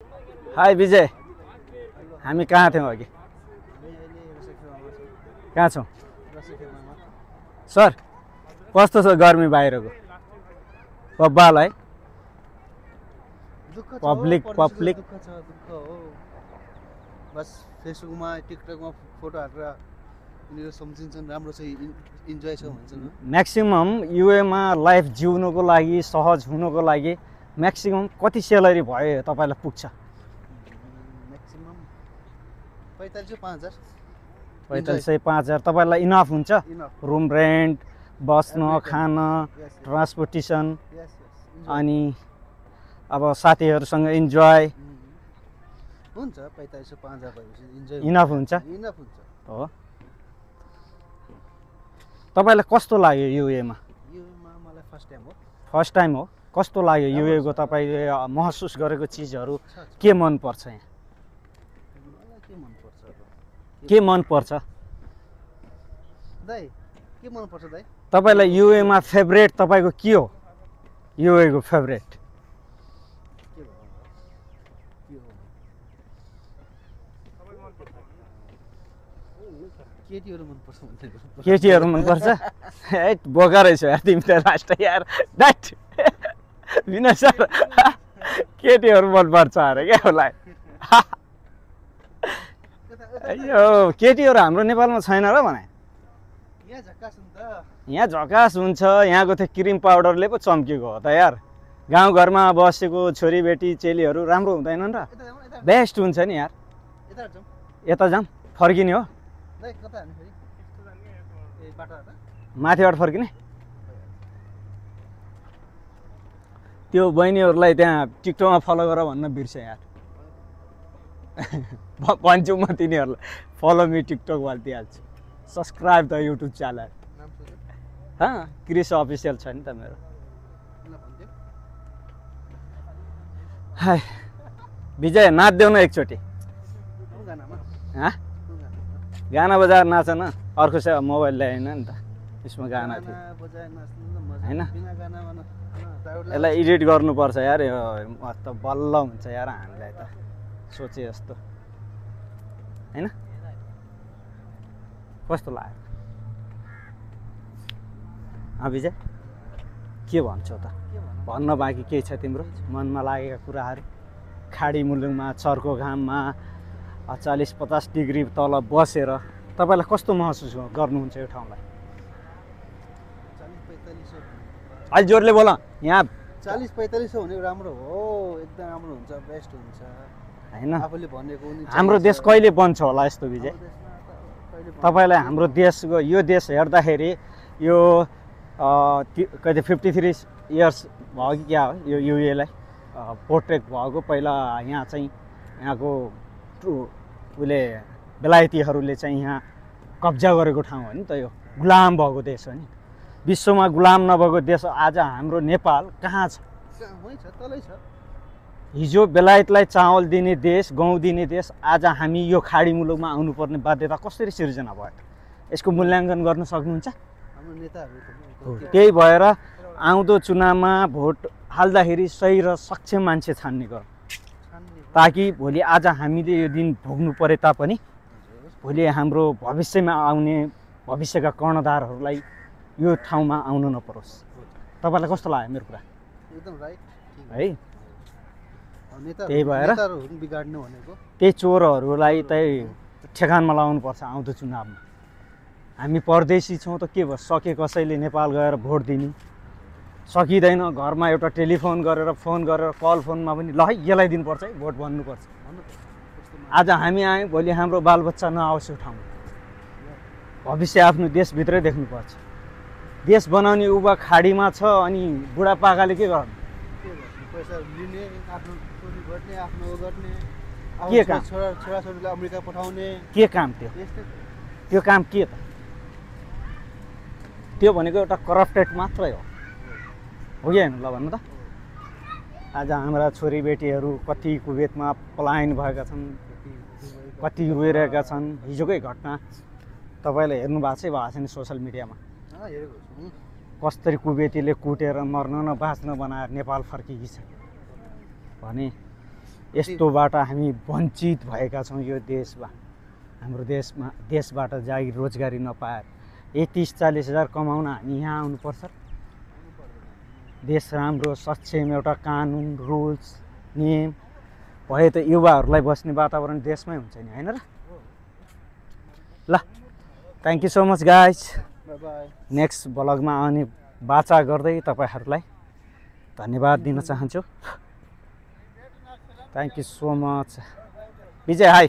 High विजय, हामी कहाँ थियौँ अघि? कहाँ छौँ सर? कस्तो छ गर्मी बाहिरको? बब्बाल है, पब्लिक दुःख हो। बस फेसबुकमा टिकटकमा फोटो हालेर उनीहरू सम्झिन्छन् राम्रो छ, इन्जोय छ भन्छन्। म्याक्सिमम युएमा लाइफ जिउनुको लागि, सहज हुनुको लागि म्याक्सिमम कति सेलरी भयो तपाईँलाई पुग्छ? म्याक्सिमम 4500 4500 5000 तपाईँलाई इनफ हुन्छ? रुम रेन्ट, बस्न, खान, ट्रान्सपोर्टेसन, अनि अब साथीहरूसँग इन्जोय हुन्छ। 4500 5000 भएपछि इन्जोय इनफ हुन्छ? इनफ हुन्छ हो। तपाईँलाई कस्तो लाग्यो युएमा? युएमा मलाई फर्स्ट टाइम हो। फर्स्ट टाइम हो? कस्तो लाग्यो युएको? तपाईँले महसुस गरेको चिजहरू के मन पर्छ यहाँ? मलाई के मन पर्छ दाइ? के मन पर्छ दाइ? तपाईँलाई युएमा फेभरेट तपाईँको के हो? युएको फेभरेट केटीहरू मन पर्छ भन्दै। केटीहरू मनपर्छ? है बोका रहेछ यार तिमी त लास्ट यार। द्याट विनय सर, केटीहरू मनपर्छ अरे क्या उसलाई? यो केटीहरू हाम्रो नेपालमा छैन र भने? यहाँ झक्कास हुन्छ। यहाँ झकास हुन्छ, यहाँको त्यो क्रिम पाउडरले पो चम्किएको हो त यार। गाउँघरमा बसेको छोरीबेटी चेलीहरू राम्रो हुँदैनन् र? बेस्ट हुन्छ नि यार। यता जाऊँ? फर्किने हो? माथिबाट फर्किने? त्यो बहिनीहरूलाई त्यहाँ टिकटकमा फलो गर भन्न बिर्स यार। भन्छु म तिनीहरूलाई, फलो मी टिकटक दिइहाल्छु। Subscribe the YouTube channel. Chris official छ नि त मेरो। हाय विजय, नाच्देऊ न एकचोटि। गाना बजाएर नाच न। अर्को चाहिँ मोबाइल ल्याएन नि त, यसमा गाना थियो होइन? यसलाई एडिट गर्नुपर्छ यार, यो त बल्ल हुन्छ यार हामीलाई त सोचे जस्तो होइन? कस्तो लाग्यो विजय? के भन्छौ त? भन्न बाँकी केही छ तिम्रो मनमा लागेका कुराहरू? खाडी मुलुकमा चर्को घाममा 40-50 डिग्री तल बसेर तपाईँलाई कस्तो महसुस गर्नुहुन्छ यो ठाउँलाई? 40-4500 अलि जोडले बोल। यहाँ 40-4500 भनेको राम्रो हो, एकदम राम्रो हुन्छ, बेस्ट हुन्छ होइन? आफूले भनेको हाम्रो देश कहिले बन्छ होला यस्तो विजय? तपाईँलाई हाम्रो देशको यो देश हेर्दाखेरि यो कहिले 53 इयर्स भयो कि क्या हो यो युएलाई पोर्ट्रेट भएको? पहिला यहाँ चाहिँ यहाँको उसले बेलायतीहरूले चाहिँ यहाँ कब्जा गरेको ठाउँ हो नि त, यो गुलाम भएको देश हो नि। विश्वमा गुलाम नभएको देश आज हाम्रो नेपाल कहाँ छ? हिजो बेलायतलाई चामल दिने देश, गहुँ दिने देश, आज हामी यो खाडी मुलुकमा आउनुपर्ने बाध्यता कसरी सिर्जना भयो? यसको मूल्याङ्कन गर्न सक्नुहुन्छ? त्यही भएर आउँदो चुनावमा भोट हाल्दाखेरि सही र सक्षम मान्छे छान्ने गर, ताकि भोलि आज हामीले यो दिन भोग्नु परे तापनि भोलि हाम्रो भविष्यमा आउने भविष्यका कर्णधारहरूलाई यो ठाउँमा आउनु नपरोस्। तपाईँलाई कस्तो लाग्यो मेरो कुरा? एकदम राइट है। त्यही भएर त्यही चोरहरूलाई त्यही ठेगानमा लगाउनुपर्छ आउँदो चुनावमा। हामी परदेशी छौँ त के भयो? सके कसैले नेपाल गएर भोट दिने सकिँदैन, घरमा एउटा टेलिफोन गरेर फोन गरेर कल फोनमा पनि ल है यसलाई दिनुपर्छ है भोट भन्नुपर्छ। आज हामी आयौँ, भोलि हाम्रो बालबच्चा नआओस् यो ठाउँमा। भविष्य आफ्नो देशभित्रै देख्नुपर्छ। देश बनाउने उभा खाडीमा छ अनि बुढापाकाले के गर्नु? के काम? छोराछोरीलाई अमेरिका पठाउने के काम? त्यो काम के त? त्यो भनेको एउटा करप्टेड मात्रै हो कि होइन? ल भन्नु त। आज हाम्रा छोरीबेटीहरू कति कुवेतमा पलायन भएका छन्, कति रोइरहेका छन्। हिजोकै घटना तपाईँले हेर्नु भएको छैन सोसियल मिडियामा? कसरी कुवेतीले कुटेर मर्न न बाँच्न बनाएर नेपाल फर्केकी छ भने यस्तोबाट हामी वञ्चित भएका छौँ यो देशमा। हाम्रो देशबाट जागिर रोजगारी नपाएर यही 30-40 हजार कमाउन हामी यहाँ आउनुपर्छ। देश राम्रो सक्षम एउटा कानुन रुल्स नियम भए त युवाहरूलाई बस्ने वातावरण देशमै हुन्छ नि, होइन र? ल thank you so much guys. Next ब्लगमा आउने बाचा गर्दै तपाईँहरूलाई धन्यवाद दिन चाहन्छु। Thank you so much. Vijay high.